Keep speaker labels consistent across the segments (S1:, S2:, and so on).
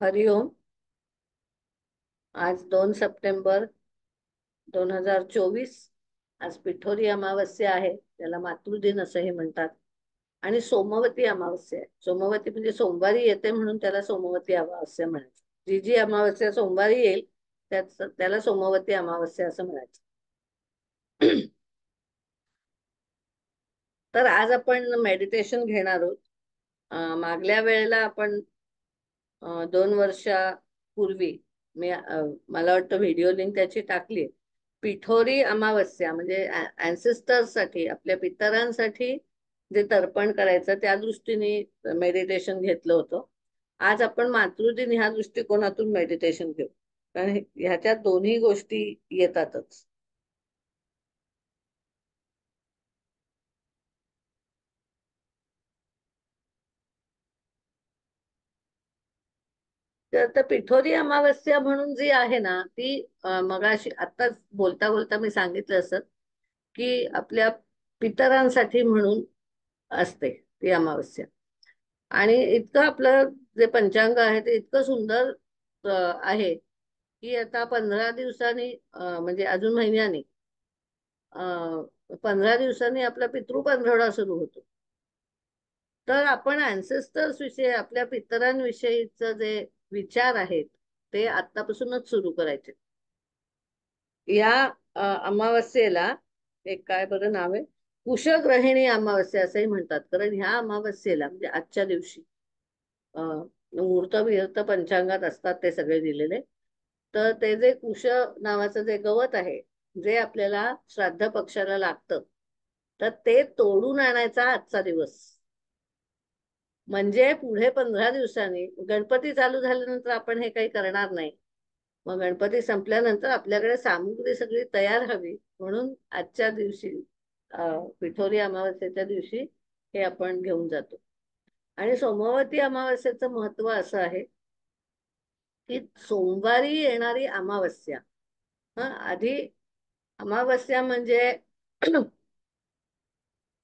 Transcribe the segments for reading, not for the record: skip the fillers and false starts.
S1: हरिओम. आज 2 सप्टेंबर 2024. आज पिठोरी अमावस्या आहे, त्याला मातृदिन असंही म्हणतात. आणि सोमवती अमावस्या आहे. सोमवती म्हणजे सोमवारी येते म्हणून त्याला सोमवती अमावस्या म्हणायचं. जी जी अमावस्या सोमवारी येईल त्याला सोमवती अमावस्या असं म्हणायचं. तर आज आपण मेडिटेशन घेणार आहोत. मागल्या वेळेला आपण 2 वर्षापूर्वी मला वाटतं व्हिडिओ लिंक त्याची टाकली. पिठोरी अमावस्या म्हणजे अँसेस्टर्स साठी, आपल्या पितरांसाठी जे तर्पण करायचं त्या दृष्टीने मेडिटेशन घेतलं होतं. आज आपण मातृदिन ह्या दृष्टिकोनातून मेडिटेशन घेऊ, कारण ह्याच्यात दोन्ही गोष्टी येतातच. तर पिठोरी अमावस्या म्हणून जी आहे ना ती मगाशी आत्ताच बोलता बोलता मी सांगितलं असत की आपल्या पितरांसाठी म्हणून असते ती अमावस्या. आणि इतकं आपलं जे पंचांग आहे ते इतकं सुंदर अ, आहे की आता 15 दिवसांनी म्हणजे अजून महिन्यानी 15 दिवसांनी आपला पितृ पंधरवडा सुरू होतो. तर आपण अँसेस्टर्स विषयी, आपल्या पितरांविषयीच जे विचार आहेत ते आतापासूनच सुरू करायचे. या अमावस्येला एक काय बरं नाव आहे, कुशग्रहिणी अमावस्या असंही म्हणतात. कारण ह्या अमावस्येला म्हणजे आजच्या दिवशी मुहूर्त विहूर्त पंचांगात असतात ते सगळे दिलेले. तर ते जे कुश नावाचं जे गवत आहे, जे आपल्याला श्राद्ध पक्षाला लागतं, तर ते तोडून आणायचा आजचा दिवस. म्हणजे पुढे 15 दिवसांनी गणपती चालू झाल्यानंतर आपण हे काही करणार नाही. मग गणपती संपल्यानंतर आपल्याकडे सामुग्री सगळी तयार हवी, म्हणून आजच्या दिवशी पिठोरी अमावस्येच्या दिवशी हे आपण घेऊन जातो. आणि सोमवती अमावस्येचं महत्व असं आहे की सोमवारी येणारी अमावस्या, आधी अमावस्या म्हणजे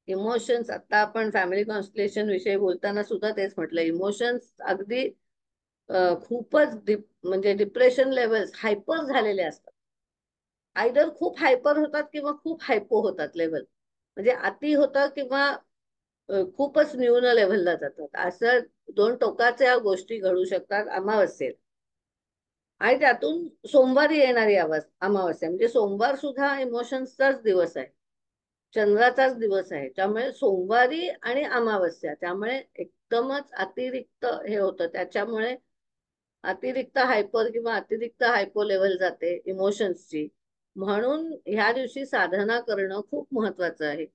S1: इमोशन्स, आता आपण फॅमिली कॉन्स्टलेशन विषयी बोलताना सुद्धा तेच म्हटलं, इमोशन्स अगदी खूपच म्हणजे डिप्रेशन लेवल्स हायपर झालेले असतात. आयदर खूप हायपर होतात किंवा खूप हायपो होतात लेवल. म्हणजे अति होतं किंवा खूपच न्यून लेव्हलला जातात. असं दोन टोकाच्या गोष्टी घडू शकतात अमावस्येत. आणि त्यातून सोमवारी येणारी अमावस्या म्हणजे सोमवार सुद्धा इमोशन्सचाच दिवस आहे, चंद्राचाच दिवस आहे. त्यामुळे सोमवारी आणि अमावस्या, त्यामुळे एकदमच अतिरिक्त हे होतं. त्याच्यामुळे अतिरिक्त हायपर किंवा अतिरिक्त हायपो लेवल जाते इमोशन्सची. म्हणून ह्या दिवशी साधना करणं खूप महत्वाचं आहे.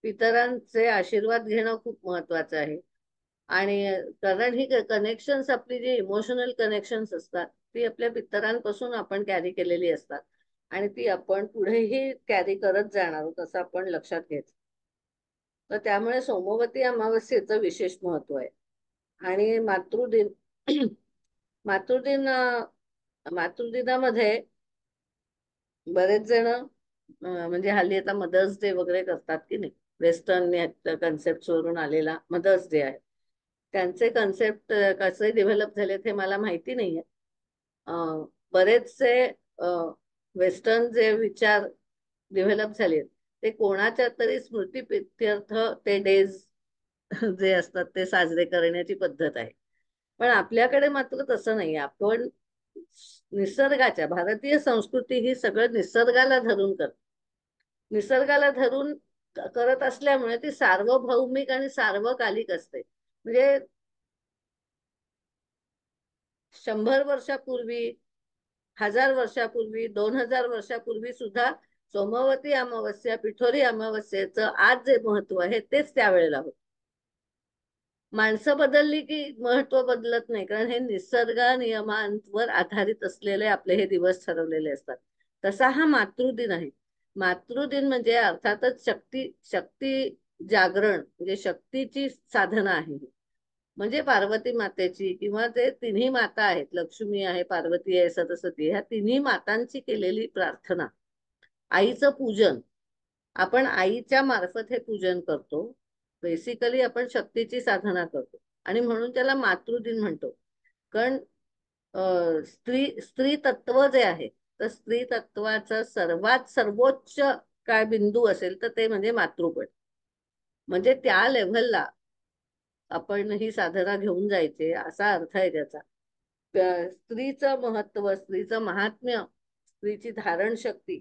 S1: पितरांचे आशीर्वाद घेणं खूप महत्वाचं आहे. आणि कारण ही कनेक्शन्स, आपली जी इमोशनल कनेक्शन्स असतात ती आपल्या पितरांपासून आपण कॅरी केलेली असतात. आणि ती आपण पुढेही कॅरी करत जाणार आहोत असं आपण लक्षात घ्यायचं. तर त्यामुळे सोमवती अमावस्येचं विशेष महत्व आहे. आणि मातृदिन मातृदिन मातृदिनामध्ये बरेच जण म्हणजे हल्ली आता मदर्स डे वगैरे करतात की नाही. वेस्टर्न कन्सेप्ट वरून आलेला मदर्स डे आहे. त्यांचे कन्सेप्ट कसे डेव्हलप झालेत हे मला माहिती नाहीये. बरेचसे वेस्टर्न जे विचार डेव्हलप झालेत ते कोणाच्या तरी स्मृतीप्रित्यर्थ ते डेज जे असतात ते साजरे करण्याची पद्धत आहे. पण आपल्याकडे मात्र तसं नाही. आपण निसर्गाच्या, भारतीय संस्कृती ही सगळं निसर्गाला धरून करते. निसर्गाला धरून करत असल्यामुळे ती सार्वभौमिक आणि सार्वकालिक असते. म्हणजे 100 वर्षापूर्वी, 1000 वर्षापूर्वी, 2000 वर्षापूर्वी सुद्धा सोमवती अमावस्या, पिठोरी अमावस्येचं आज जे महत्व आहे तेच त्यावेळेला होतं. माणसं बदलली की महत्व बदलत नाही, कारण हे निसर्ग नियमांवर आधारित असलेले आपले हे दिवस ठरवलेले असतात. तसा हा मातृदिन आहे. मातृदिन म्हणजे अर्थातच शक्ती शक्ती जागरण, म्हणजे शक्तीची साधना आहे. म्हणजे पार्वती मातेची, किंवा ते तिन्ही माता आहेत, लक्ष्मी आहे, पार्वती आहे, सरस्वती, ह्या तिन्ही मातांची केलेली प्रार्थना, आईचं पूजन. आपण आईच्या मार्फत हे पूजन करतो. बेसिकली आपण शक्तीची साधना करतो आणि म्हणून त्याला मातृदिन म्हणतो. कारण स्त्री स्त्री तत्व जे आहे, तर स्त्री तत्वाचा सर्वात सर्वोच्च काय बिंदू असेल तर ते म्हणजे मातृपण. म्हणजे त्या लेव्हलला आपण ही साधना घेऊन जायचे असा अर्थ आहे त्याचा. स्त्रीचं महत्व, स्त्रीचं महात्म्य, स्त्रीची धारण शक्ती.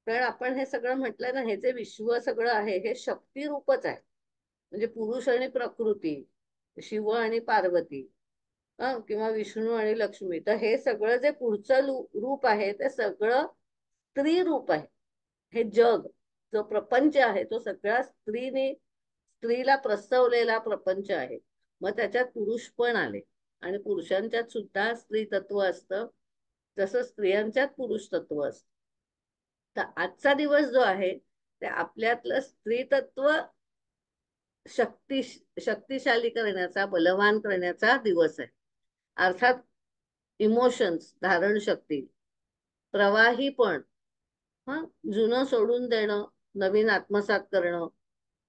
S1: कारण आपण हे सगळं म्हटलं ना, हे जे विश्व सगळं आहे हे शक्ती रूपच आहे. म्हणजे पुरुष आणि प्रकृती, शिव आणि पार्वती, किंवा विष्णू आणि लक्ष्मी, तर हे सगळं जे पुढचं रूप आहे ते सगळं स्त्री रूप आहे. हे जग, जो प्रपंच आहे तो सगळा स्त्रीला प्रसवलेला प्रपंच आहे. मग त्याच्यात पुरुष पण आले आणि पुरुषांच्यात सुद्धा स्त्री तत्व असतं, जसं स्त्रियांच्यात पुरुष तत्व असतं. तर आजचा दिवस जो आहे ते आपल्यातलं स्त्री तत्व शक्ती शक्तिशाली करण्याचा, बलवान करण्याचा दिवस आहे. अर्थात इमोशन्स, धारण शक्ती, प्रवाही पण, हा, जुनं सोडून देणं, नवीन आत्मसात करणं,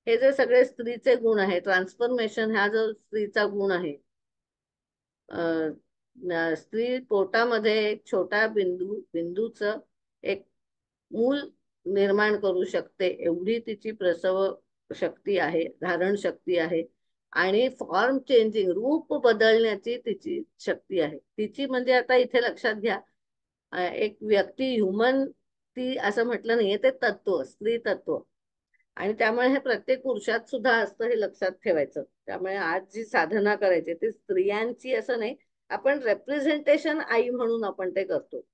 S1: हे जे सगळे स्त्रीचे गुण आहे, ट्रान्सफॉर्मेशन हा जो स्त्रीचा गुण आहे. स्त्री पोटामध्ये एक छोटा बिंदूच एक मूल निर्माण करू शकते, एवढी तिची प्रसव शक्ती आहे, धारण शक्ती आहे. आणि फॉर्म चेंजिंग, रूप बदलण्याची तिची शक्ती आहे. तिची म्हणजे आता इथे लक्षात घ्या, एक व्यक्ती, ह्युमन, ती असं म्हटलं नाहीये, ते तत्व, स्त्री तत्व. आणि त्यामुळे हे प्रत्येक पुरुषात सुद्धा असतं, हे लक्षात ठेवायचं. त्यामुळे आज जी साधना करायची ती स्त्रियांची असं नाही, आपण रेप्रेझेंटेशन आई म्हणून आपण ते करतो.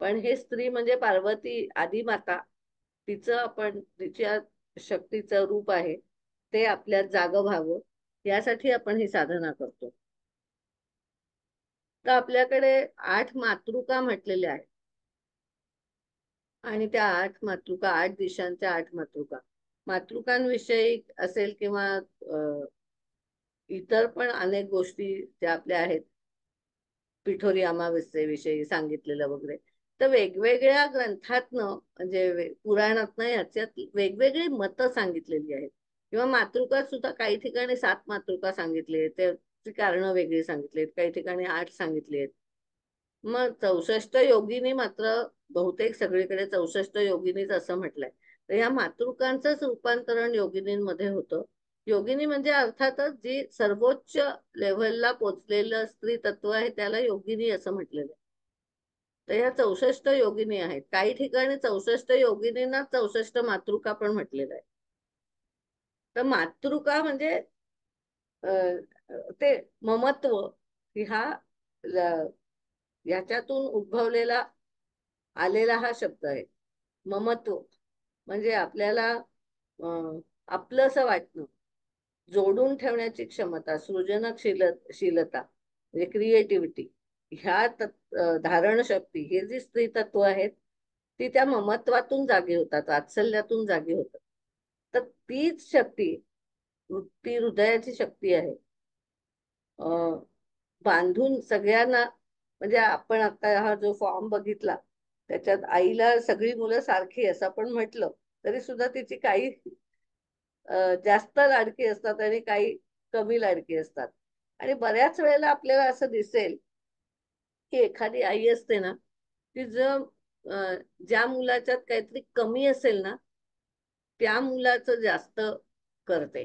S1: पण हे स्त्री म्हणजे पार्वती, आदिमाता, तिचं आपण, तिच्या शक्तीचं रूप आहे, ते आपल्यात जागं व्हावं यासाठी आपण ही साधना करतो. तर आपल्याकडे 8 मातृका म्हटलेल्या आहेत. आणि त्या 8 मातृका, 8 दिशांच्या 8 मातृका, मातृकांविषयी असेल किंवा इतर पण अनेक गोष्टी ज्या आपल्या आहेत, पिठोरी अमावस्येविषयी सांगितलेलं वगैरे, तर वेगवेगळ्या ग्रंथातनं, म्हणजे पुराणातनं याच्यात वेगवेगळी मतं सांगितलेली आहेत. किंवा मातृका सुद्धा काही ठिकाणी 7 मातृका सांगितली आहेत, त्याची कारणं वेगळी सांगितली आहेत, काही ठिकाणी 8 सांगितली आहेत. मग 64 योगिनी मात्र बहुतेक सगळीकडे 64 योगिनीच असं म्हटलंय. तर या मातृकांचंच रूपांतरण योगिनींमध्ये होतं. योगिनी म्हणजे अर्थातच जी सर्वोच्च लेव्हलला पोचलेलं स्त्री तत्व आहे त्याला योगिनी असं म्हटलेलं आहे. तर या 64 योगिनी आहेत. काही ठिकाणी 64 योगिनींना 64 मातृका पण म्हटलेलं आहे. तर मातृका म्हणजे अं, ते ममत्व, ह्या ह्याच्यातून उद्भवलेला आलेला हा शब्द आहे. ममत्व म्हणजे आपल्याला आपलंसं वाटणं, जोडून ठेवण्याची क्षमता, सृजनशीलता म्हणजे क्रिएटिव्हिटी, ह्या धारण शक्ती, हे जी स्त्री तत्व आहेत ती त्या ममत्वातून जागी होतात, वात्सल्यातून जागी होतात. तर तीच शक्ती, ती हृदयाची शक्ती आहे. बांधून सगळ्यांना, म्हणजे आपण आता हा जो फॉर्म बघितला त्याच्यात आईला सगळी मुलं सारखी असं आपण म्हटलं तरी सुद्धा तिची काही जास्त लाडकी असतात आणि काही कमी लाडकी असतात. आणि बऱ्याच वेळेला आपल्याला असं दिसेल की एखादी आई असते ना, ती ज्या मुलाच्यात काहीतरी कमी असेल ना, त्या मुलाचं जास्त करते.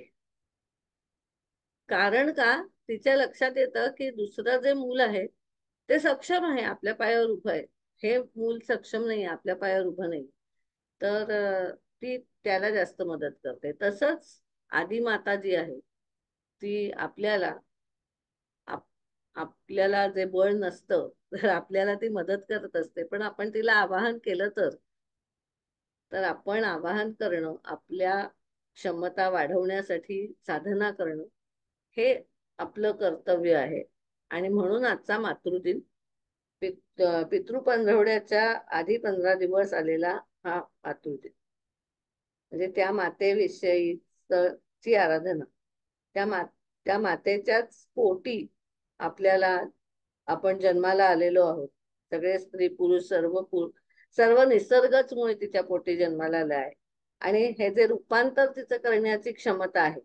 S1: कारण का, तिच्या लक्षात येतं की दुसरं जे मूल आहे ते सक्षम आहे, आपल्या पायावर उभं आहे, हे मूल सक्षम नाही, आपल्या पायावर उभं नाही. तर ती त्याला जास्त मदत करते. तसंच आदिमाता जी आहे ती आपल्याला जे बळ नसतं तर आपल्याला ती मदत करत असते, पण आपण तिला आवाहन केलं तर आपण आवाहन करणं, आपल्या क्षमता वाढवण्यासाठी साधना करणं, हे आपलं कर्तव्य आहे. आणि म्हणून आजचा मातृदिन, पितृपंधरवड्याच्या आधी 15 दिवस आलेला हा मातृदिन, म्हणजे त्या मातेविषयी ची आराधना, त्या मा त्या मातेच्याच पोटी आपल्याला, आपण जन्माला आलेलो आहोत. सगळे स्त्री पुरुष सर्व निसर्गच मुळे तिच्या पोटी जन्माला आला आहे. आणि हे जे रूपांतर तिचं करण्याची क्षमता आहे,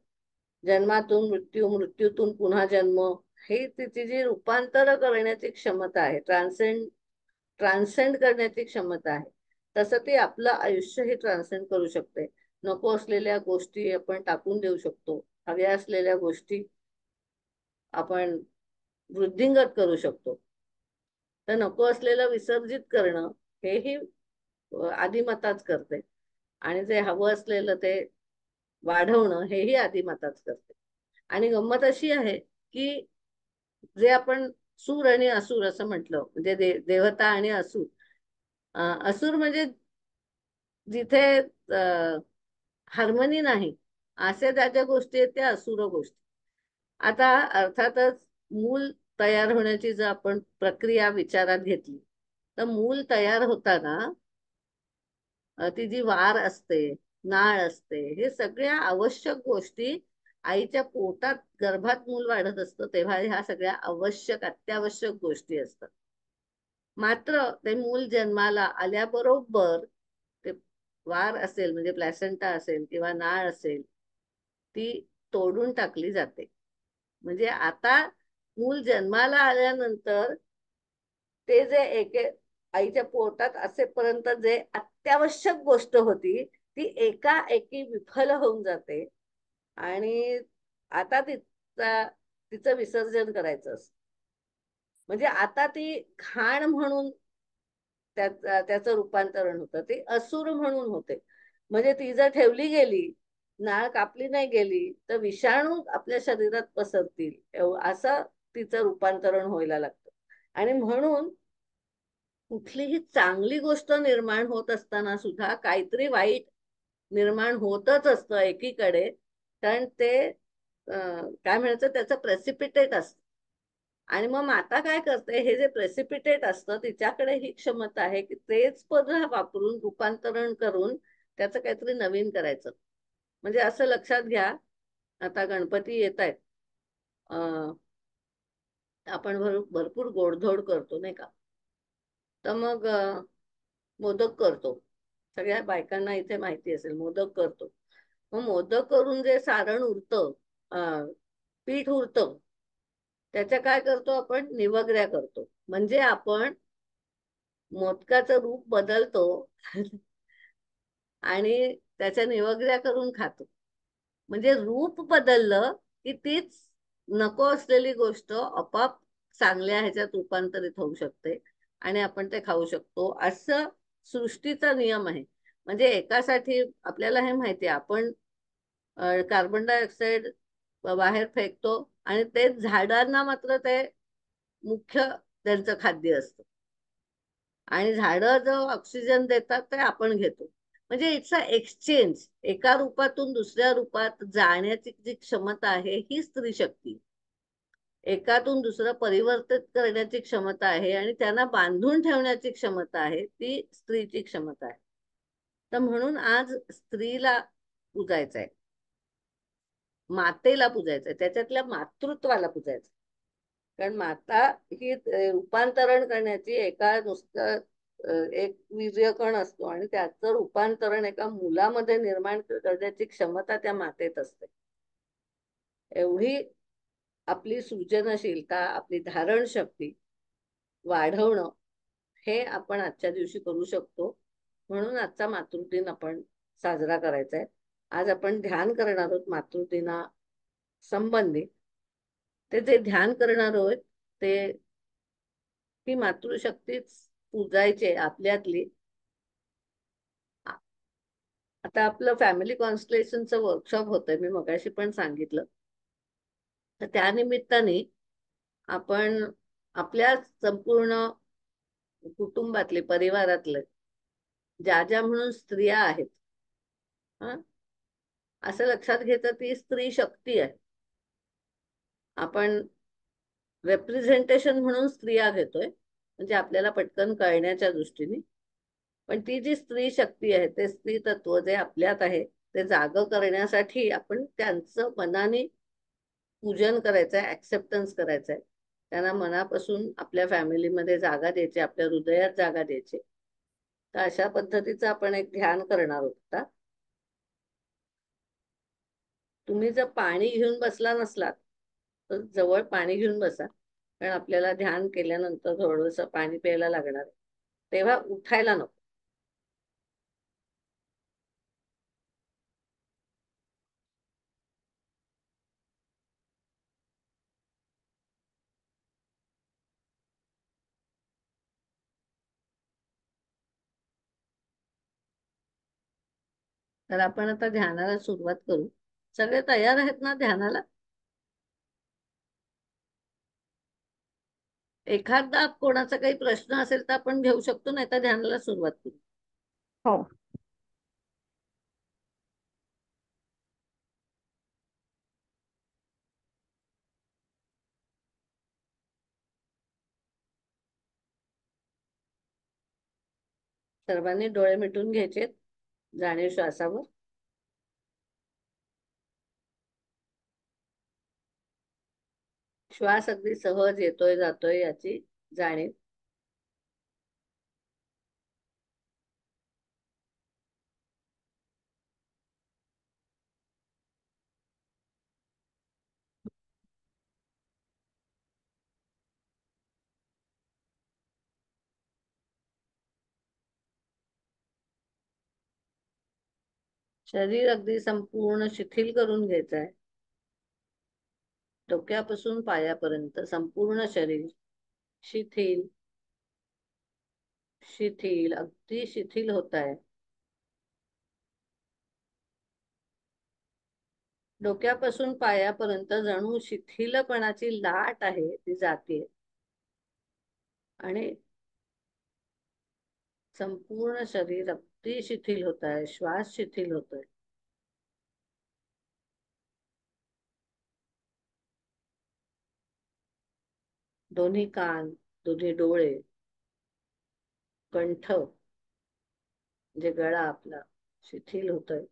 S1: जन्मातून मृत्यू, मृत्यूतून पुन्हा जन्म, ही तिची जी रूपांतर करण्याची क्षमता आहे, ट्रान्सेंड करण्याची क्षमता आहे, तसं ती आपलं आयुष्यही ट्रान्सेंड करू शकते. नको असलेल्या गोष्टी आपण टाकून देऊ शकतो, हव्या असलेल्या गोष्टी आपण वृद्धिंगत करू शकतो. तर नको असलेलं विसर्जित करणं हेही आदिमाताच करते, आणि जे हवं असलेलं ते वाढवणं हेही आदिमाताच करते. आणि गंमत अशी आहे की जे आपण सूर आणि असुर असं म्हटलं, म्हणजे देवता आणि असुर. असुर म्हणजे जिथे हार्मनी नाही, अशा ज्या ज्या गोष्टी आहेत त्या असुर गोष्टी. आता अर्थातच मूल तयार होण्याची जर आपण प्रक्रिया विचारात घेतली, तर मूल तयार होताना ती जी वार असते, नाळ असते, हे सगळ्या आवश्यक गोष्टी आईच्या पोटात गर्भात मूल वाढत असतं तेव्हा ह्या सगळ्या आवश्यक अत्यावश्यक गोष्टी असतात. मात्र ते मूल जन्माला आल्याबरोबर ते वार असेल, म्हणजे प्लॅसेंटा असेल किंवा नाळ असेल, ती तोडून टाकली जाते. म्हणजे आता मूल जन्माला आल्यानंतर ते जे आईच्या पोटात असेपर्यंत जे अत्यावश्यक गोष्ट होती ती एकाएकी विफल होऊन जाते, आणि आता तिचं विसर्जन करायचं असतं. म्हणजे आता ती घाण म्हणून त्याचं रूपांतरण होतं, ती असुर म्हणून होते. म्हणजे ती जर ठेवली गेली, नाळ कापली नाही गेली, तर विषाणू आपल्या शरीरात पसरतील, असं तिचं रूपांतरण व्हायला लागतं. आणि म्हणून कुठलीही चांगली गोष्ट निर्माण होत असताना सुद्धा काहीतरी वाईट निर्माण होतच असतं एकीकडे. कारण ते काय म्हणायचं, त्याचं प्रेसिपिटेट असतं. आणि मग माता काय करते, हे जे प्रेसिपिटेट असतं तिच्याकडे ही क्षमता आहे की तेच पद वापरून रूपांतरण करून त्याचं काहीतरी नवीन करायचं. म्हणजे असं लक्षात घ्या, आता गणपती येत आहेत, आपण भरपूर गोडधोड करतो नाही का. तर मग मोदक करतो. सगळ्या बायकांना इथे माहिती असेल, मोदक करतो. मग मोदक करून जे सारण उरतं, पीठ उरतं, त्याच्या काय करतो आपण, निवगऱ्या करतो. म्हणजे आपण मोदकाचं रूप बदलतो आणि त्याच्या निवगऱ्या करून खातो. म्हणजे रूप बदललं की तीच नको असलेली गोष्ट आपोआप चांगल्या ह्याच्यात रूपांतरित होऊ शकते आणि आपण ते खाऊ शकतो, असं सृष्टीचा नियम आहे. म्हणजे एकासाठी आपल्याला हे माहिती आहे, आपण कार्बन डायऑक्साईड बाहेर फेकतो आणि ते झाडांना मात्र ते मुख्य त्यांचं खाद्य असतं, आणि झाडं जो ऑक्सिजन देतात ते आपण घेतो. म्हणजे इट्स अ एक्सचेंज. एका रूपातून दुसऱ्या रूपात जाण्याची जी क्षमता आहे ही स्त्री शक्ती. एकातून दुसरं परिवर्तित करण्याची क्षमता आहे आणि त्यांना बांधून ठेवण्याची क्षमता आहे, ती स्त्रीची क्षमता आहे. तर म्हणून आज स्त्रीला पूजायचं आहे, मातेला पूजायचं आहे, त्याच्यातल्या मातृत्वाला पूजायचं. कारण माता ही रूपांतरण करण्याची, एका नुसतं एक वीर्यकण असतो आणि त्याचं रूपांतरण एका मुलामध्ये निर्माण करण्याची क्षमता त्या मातेत असते. एवढी आपली सृजनशीलता, आपली धारण शक्ती वाढवणं हे आपण आजच्या दिवशी करू शकतो. म्हणून आजचा मातृदिन आपण साजरा करायचा आहे. आज आपण ध्यान करणार आहोत मातृदिना संबंधी. ते जे ध्यान करणार आहोत ते ही मातृशक्तीच पूजायची आपल्यातली. आता आपलं फॅमिली कॉन्स्टलेशनचं वर्कशॉप होतंय, मी मगाशी पण सांगितलं. तर त्या निमित्ताने आपण आपल्या संपूर्ण कुटुंबातले, परिवारातले ज्या ज्या म्हणून स्त्रिया आहेत, हा, असं लक्षात घेतं ती स्त्री शक्ती आहे. आपण रेप्रेझेंटेशन म्हणून स्त्रिया घेतोय, म्हणजे आपल्याला पटकन कळण्याच्या दृष्टीने. पण ती जी स्त्री शक्ती आहे, ते स्त्री तत्व जे आपल्यात आहे, ते जाग करण्यासाठी आपण त्यांचं मनाने पूजन करायचंय, ऍक्सेप्टन्स करायचंय. त्यांना मनापासून आपल्या फॅमिलीमध्ये जागा द्यायची, आपल्या हृदयात जागा द्यायची. तर अशा पद्धतीचं आपण एक ध्यान करणार होता. तुम्ही जर पाणी घेऊन बसला नसलात तर जवळ पाणी घेऊन बसा, कारण आपल्याला ध्यान केल्यानंतर थोडस पाणी प्यायला लागणार आहे. तेव्हा उठायला नको. तर आपण आता ध्यानाला सुरुवात करू. सगळे तयार आहेत ना ध्यानाला? एखादा कोणाचा काही प्रश्न असेल तर आपण घेऊ शकतो, नाही तर ध्यानाला सुरुवात करू.
S2: हो.
S1: सर्वांनी डोळे मिटून घ्यायचे, जाणीव श्वासावर. श्वास अगदी सहज येतोय जातोय याची जाणीव. शरीर अगदी संपूर्ण शिथिल करून घ्यायचं आहे. डोक्यापासून पायापर्यंत संपूर्ण शरीर शिथिल, शिथिल, अगदी शिथिल होत आहे. डोक्यापासून पायापर्यंत जणू शिथिलपणाची लाट आहे ती जाते, आणि संपूर्ण शरीर अगदी शिथिल होत आहे. श्वास शिथिल होतोय. दोन्ही कान, दोन्ही डोळे, कंठ, म्हणजे गळा आपला शिथिल होतोय.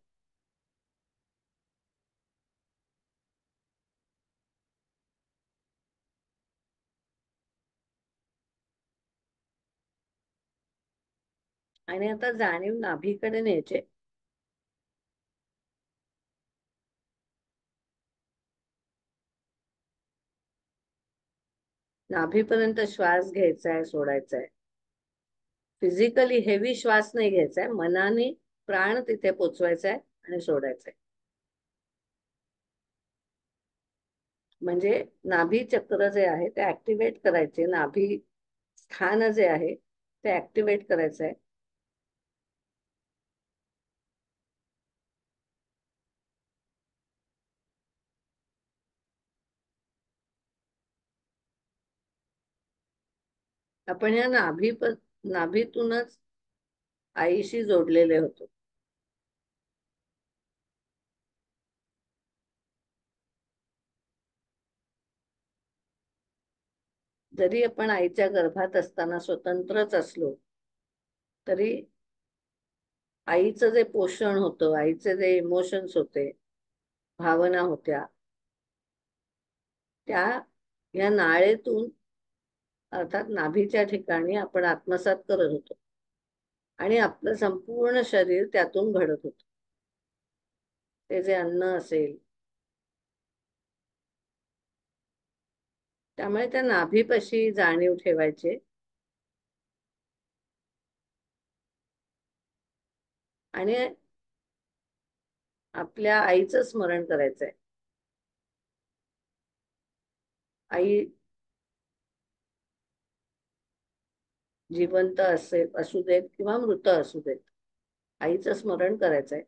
S1: आणि आता जाणीव नाभीकडे न्यायचे. नाभीपर्यंत श्वास घ्यायचा आहे, सोडायचा आहे. फिजिकली हेवी श्वास नाही घ्यायचा आहे, मनाने प्राण तिथे पोचवायचा आहे आणि सोडायचा आहे. म्हणजे नाभी चक्र जे आहे ते ऍक्टिव्हेट करायचे. नाभी स्थान जे आहे ते ऍक्टिव्हेट करायचं आहे. आपण या नाभीतूनच आईशी जोडलेले होतो. जरी आपण आईच्या गर्भात असताना स्वतंत्रच असलो तरी आईचं जे पोषण होतं, आईचे जे इमोशन्स होते, भावना होत्या, त्या या नाळेतून, अर्थात नाभीच्या ठिकाणी आपण आत्मसात करत होतो, आणि आपलं संपूर्ण शरीर त्यातून घडत होतं. ते जे अन्न असेल, त्यामुळे त्या नाभीपाशी जाणीव ठेवायचे. आणि आपल्या आईचं स्मरण करायचंय. आई जिवंत असेल, असू देत किंवा मृत असू देत, आईचं स्मरण करायचंय.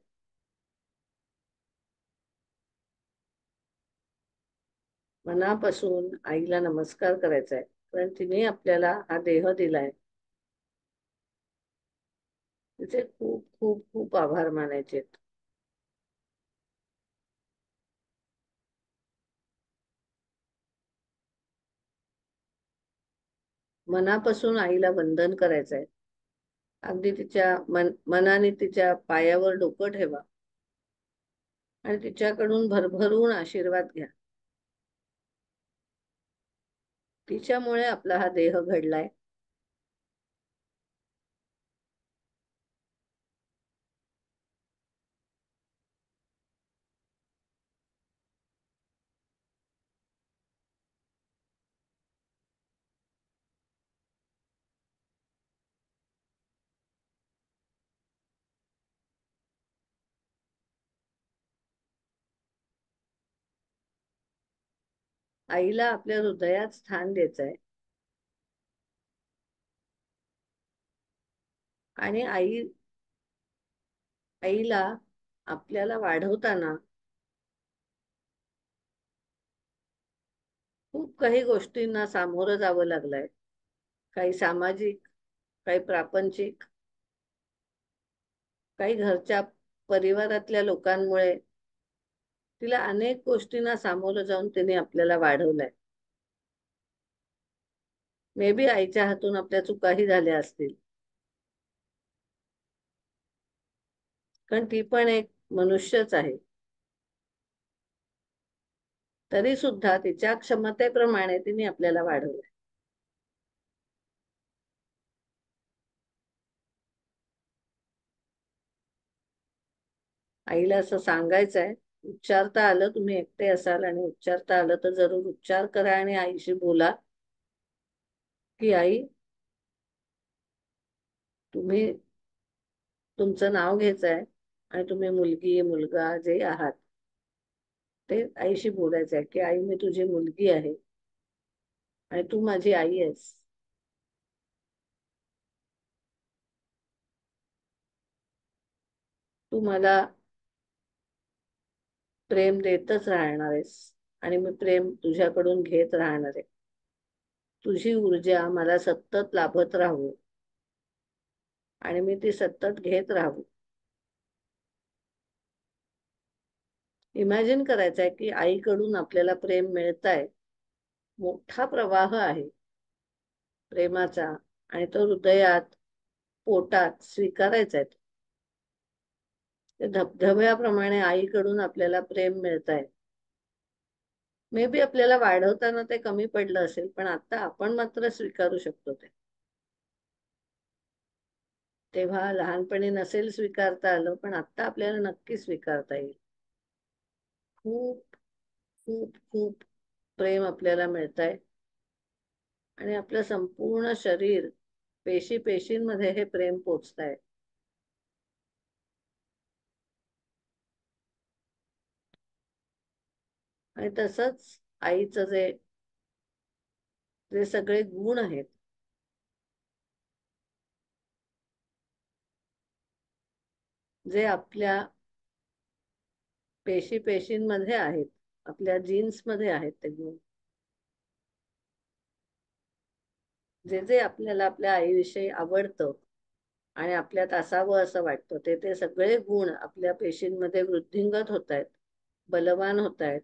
S1: मनापासून आईला नमस्कार करायचा आहे, कारण तिने आपल्याला हा देह दिलाय. तिचे खूप खूप खूप आभार मानायचे. मनापासून आईला वंदन करायचंय. अगदी तिच्या मनाने तिच्या पायावर डोकं ठेवा आणि तिच्याकडून भरभरून आशीर्वाद घ्या. तिच्यामुळे आपला हा देह घडलाय. आईला आपल्या हृदयात स्थान द्यायचं आहे. आणि आईला आपल्याला वाढवताना खूप काही गोष्टींना सामोरं जावं लागलंय. काही सामाजिक, काही प्रापंचिक, काही घरच्या परिवारातल्या लोकांमुळे तिला अनेक गोष्टींना सामोरं जाऊन तिने आपल्याला वाढवलंय. मे बी आईच्या हातून आपल्या चुकाही झाल्या असतील, कारण ती पण एक मनुष्यच आहे. तरी सुद्धा तिच्या क्षमतेप्रमाणे तिने आपल्याला वाढवलंय. आईला असं सांगायचंय, उच्चारता आलं, तुम्ही एकटे असाल आणि उच्चारता आलं तर जरूर उच्चार करा आणि आईशी बोला की आई, तुम्ही तुमचं नाव घ्यायचंय आणि तुम्ही मुलगी मुलगा जे आहात ते आईशी बोलायचंय की आई, मी तुझी मुलगी आहे आणि तू माझी आई आहेस. तू मला प्रेम देतच राहणार आहेस आणि मी प्रेम तुझ्याकडून घेत राहणार आहे. तुझी ऊर्जा मला सतत लाभत राहू आणि मी ती सतत घेत राहू. इमॅजिन करायचंय की आईकडून आपल्याला प्रेम मिळत आहे. मोठा प्रवाह आहे प्रेमाचा आणि तो हृदयात, पोटात स्वीकारायचा आहे. ते धबधब्याप्रमाणे आईकडून आपल्याला प्रेम मिळत आहे. मे बी आपल्याला वाढवताना ते कमी पडलं असेल, पण आता आपण मात्र स्वीकारू शकतो ते. तेव्हा लहानपणी नसेल स्वीकारता आलं, पण आता आपल्याला नक्की स्वीकारता येईल. खूप खूप खूप प्रेम आपल्याला मिळत आहे आणि आपलं संपूर्ण शरीर, पेशी पेशींमध्ये हे प्रेम पोचत आहे. आणि तसंच आईचं जे जे सगळे गुण आहेत, जे आपल्या पेशी पेशींमध्ये आहेत, आपल्या जीन्स मध्ये आहेत, ते गुण जे जे आपल्याला आपल्या आईविषयी आवडतं आणि आपल्यात असावं असं वाटतं, ते ते सगळे गुण आपल्या पेशींमध्ये वृद्धिंगत होत आहेत, बलवान होत आहेत.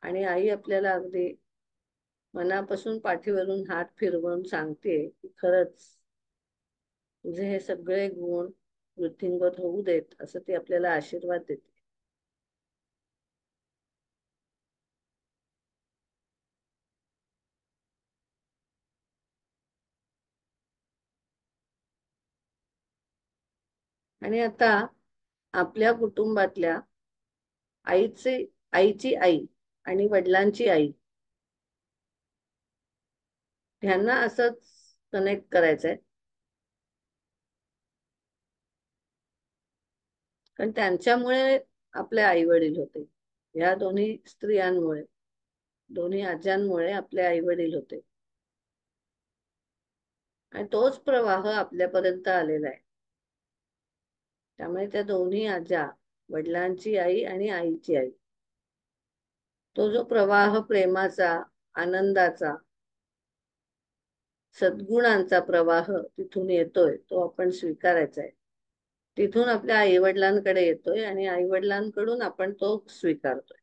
S1: आणि आई आपल्याला अगदी मनापासून पाठीवरून हात फिरवून सांगते की खरंच तुझे हे सगळे गुण वृद्धिंगत होऊ देत, असं ती आपल्याला आशीर्वाद देते. आणि आता आपल्या कुटुंबातल्या आईचे आईची आई आणि वडिलांची आई ह्यांना असंच कनेक्ट करायचंय, कारण त्यांच्यामुळे आपले आई वडील होते. या दोन्ही स्त्रियांमुळे, दोन्ही आज्यांमुळे आपले आई वडील होते आणि तोच प्रवाह आपल्यापर्यंत आलेला आहे. त्यामुळे त्या दोन्ही आज्या, वडिलांची आई आणि आईची आई, तो जो प्रवाह प्रेमाचा, आनंदाचा, सद्गुणांचा प्रवाह तिथून येतोय, तो आपण स्वीकारायचा आहे. तिथून आपल्या आई वडिलांकडे येतोय आणि आई वडिलांकडून आपण तो स्वीकारतोय.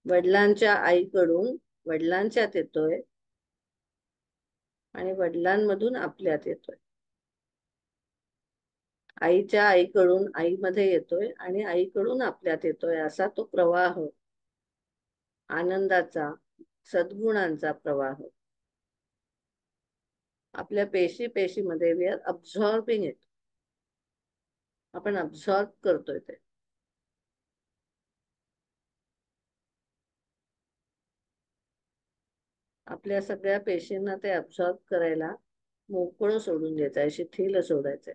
S1: वडिलांच्या आईकडून वडिलांच्यात येतोय आणि वडिलांमधून आपल्यात येतोय. आईच्या आईकडून आईमध्ये येतोय आणि आईकडून आपल्यात येतोय, असा तो प्रवाह, आनंदाचा, सद्गुणांचा प्रवाह आपल्या पेशी पेशीमध्ये वी आर अब्झॉर्बिंग इट. आपण अब्झॉर्ब करतोय ते. आपल्या सगळ्या पेशींना ते अब्झॉर्ब करायला मोकळं सोडून द्यायचंय, शिथिल सोडायचंय.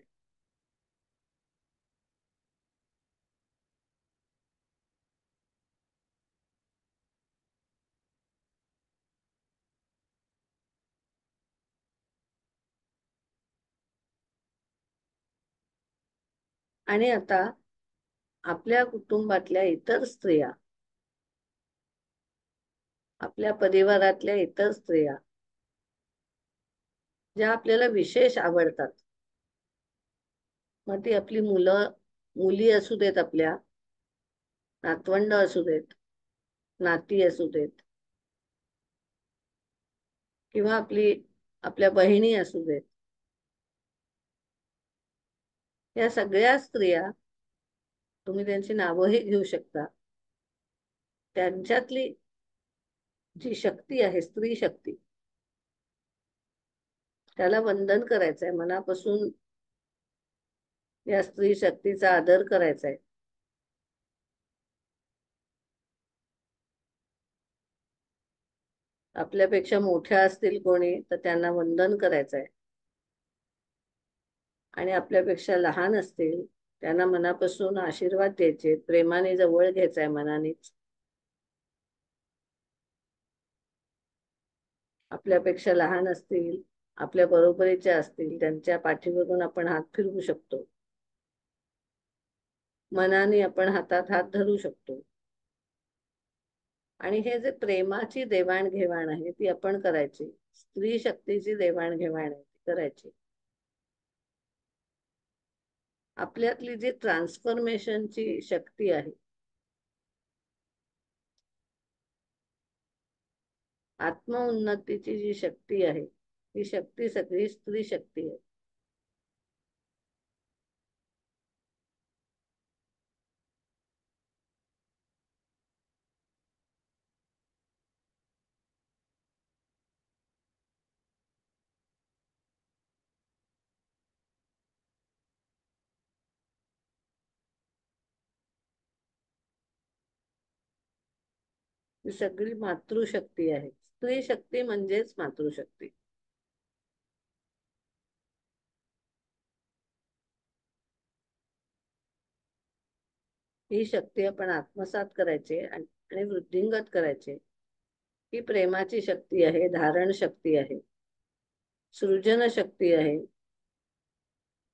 S1: आणि आता आपल्या कुटुंबातल्या इतर स्त्रिया, आपल्या परिवारातल्या इतर स्त्रिया ज्या आपल्याला विशेष आवडतात, मग ती आपली मुलं, मुली असू देत, आपल्या नातवंड असू देत, नाती असू देत, किंवा आपल्या बहिणी असू देत, या सगळ्या स्त्रिया, तुम्ही त्यांची नावंही घेऊ शकता. त्यांच्यातली जी शक्ती आहे, स्त्री शक्ती, त्याला वंदन करायचंय मनापासून. या स्त्री शक्तीचा आदर करायचा आहे. आपल्यापेक्षा मोठ्या असतील कोणी तर त्यांना वंदन करायचं आहे. आणि आपल्यापेक्षा लहान असतील त्यांना मनापासून आशीर्वाद द्यायचे, प्रेमाने जवळ घ्यायचंय मनानेच. आपल्यापेक्षा लहान असतील, आपल्या बरोबरीच्या असतील, त्यांच्या पाठीवरून आपण हात फिरवू शकतो. मनाने आपण हातात हात धरू शकतो. आणि हे जे प्रेमाची देवाणघेवाण आहे ती आपण करायची. स्त्री शक्तीची देवाणघेवाण आहे ती करायची. आपल्यातली जी ट्रान्सफॉर्मेशनची शक्ती आहे, आत्मउन्नतीची जी शक्ती आहे, ती शक्ती सगळी स्त्री शक्ती आहे. ही सगळी मातृशक्ती आहे. स्त्री शक्ती म्हणजेच मातृशक्ती. ही शक्ती आपण आत्मसात करायची आणि वृद्धिंगत करायची. ही प्रेमाची शक्ती आहे, धारण शक्ती आहे, सृजन शक्ती आहे,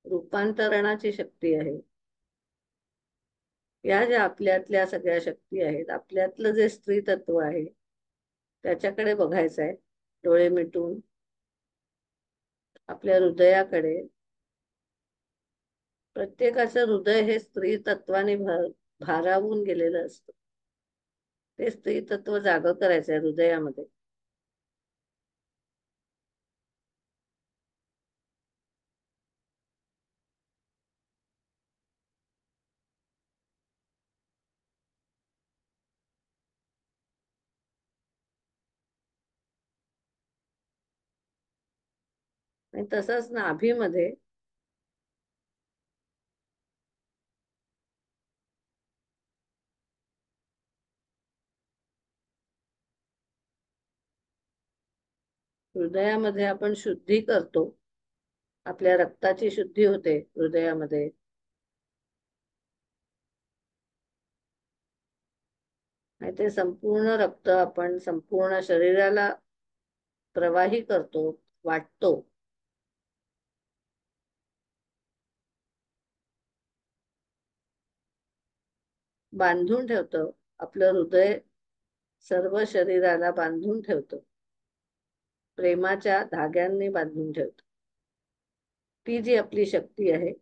S1: रूपांतरणाची शक्ती आहे. या ज्या आपल्यातल्या सगळ्या शक्ती आहेत, आपल्यातलं जे स्त्री तत्व आहे त्याच्याकडे बघायचं आहे डोळे मिटून, आपल्या हृदयाकडे. प्रत्येकाचं हृदय हे स्त्री तत्वाने भारावून गेलेलं असतं. ते स्त्री तत्व जागं करायचंय हृदयामध्ये. आणि तसंच नाभीमध्ये हृदयामध्ये आपण शुद्धी करतो. आपल्या रक्ताची शुद्धी होते हृदयामध्ये. आणि ते संपूर्ण रक्त आपण संपूर्ण शरीराला प्रवाही करतो, वाटतो. बांधून ठेवतो. आपलं हृदय सर्व शरीराला बांधून ठेवतो, प्रेमाच्या धाग्यांनी बांधून ठेवतो. ती जी आपली शक्ती आहे,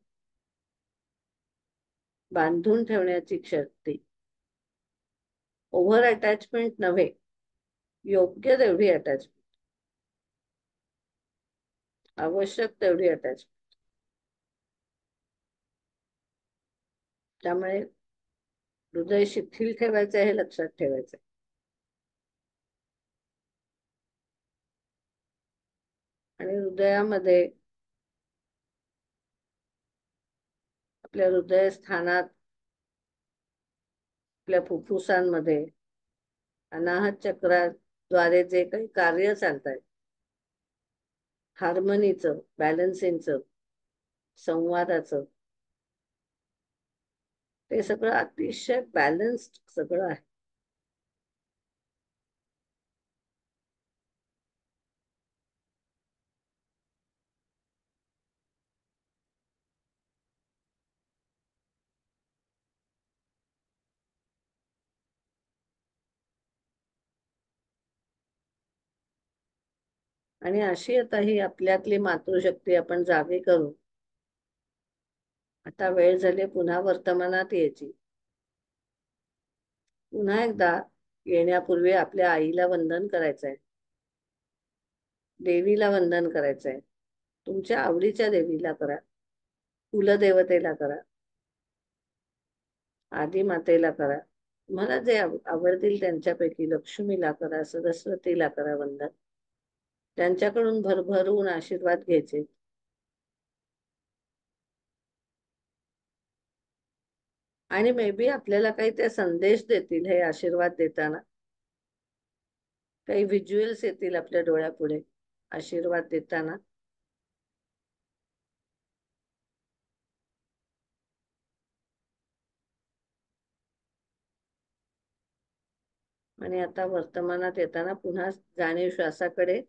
S1: बांधून ठेवण्याची शक्ती. ओव्हर अटॅचमेंट नव्हे, योग्य तेवढी अटॅचमेंट, आवश्यक तेवढी अटॅचमेंट. त्यामुळे हृदय शिथिल ठेवायचं हे लक्षात ठेवायचं. आणि हृदयामध्ये, आपल्या हृदयस्थानात, आपल्या फुफ्फुसांमध्ये अनाहत चक्राद्वारे जे काही कार्य चालत आहे, हार्मनीचं, बॅलन्सिंगचं, संवादाचं, ते सगळं अतिशय बॅलन्स्ड सगळं आहे. आणि अशी आता ही आपल्यातली मातृशक्ती आपण जागी करू. आता वेळ झाली पुन्हा वर्तमानात यायची. पुन्हा एकदा येण्यापूर्वी आपल्या आईला वंदन करायचंय, देवीला वंदन करायचंय. तुमच्या आवडीच्या देवीला करा, कुलदेवतेला करा, आदी मातेला करा. तुम्हाला जे आवडतील त्यांच्यापैकी लक्ष्मीला करा, सरस्वतीला करा वंदन. त्यांच्याकडून भरभरून आशीर्वाद घ्यायचे. आणि मे बी आपल्याला काही ते संदेश देतील हे आशीर्वाद देताना. काही व्हिज्युअल्स येतील आपल्या डोळ्यापुढे आशीर्वाद देताना. आणि आता वर्तमानात येताना पुन्हा जाणीव श्वासाकडे,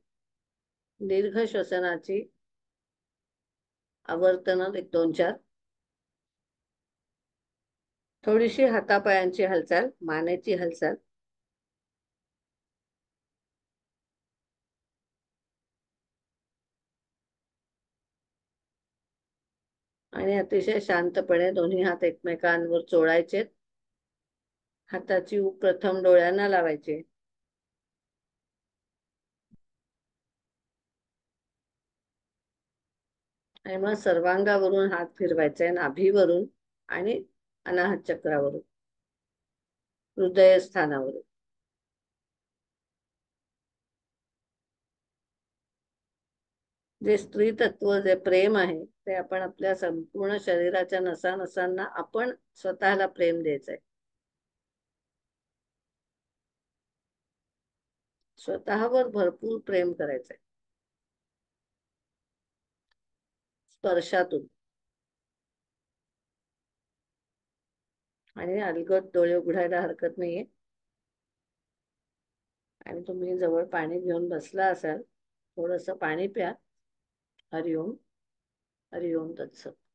S1: दीर्घ श्वसनाची आवर्तन एक दोन चार, थोडीशी हातापायांची हालचाल, मानेची हालचाल. आणि अतिशय शांतपणे दोन्ही हात एकमेकांवर चोळायचे. हाताची ऊब प्रथम डोळ्यांना लावायची. आणि मग सर्वांगावरून हात फिरवायचे, नाभीवरून आणि अनाहत चक्रावरून, हृदयस्थानावरून. जे स्त्री तत्व, जे प्रेम आहे ते आपण आपल्या संपूर्ण शरीराच्या नसानसांना आपण स्वतःला प्रेम द्यायचंय. स्वतःवर भरपूर प्रेम करायचंय, स्पर्शातून. आणि अलगद डोळे उघडायला हरकत नाहीये. आणि तुम्ही जवळ पाणी घेऊन बसला असाल, थोडस पाणी प्या. हरिओम. हरिओम तत्सत.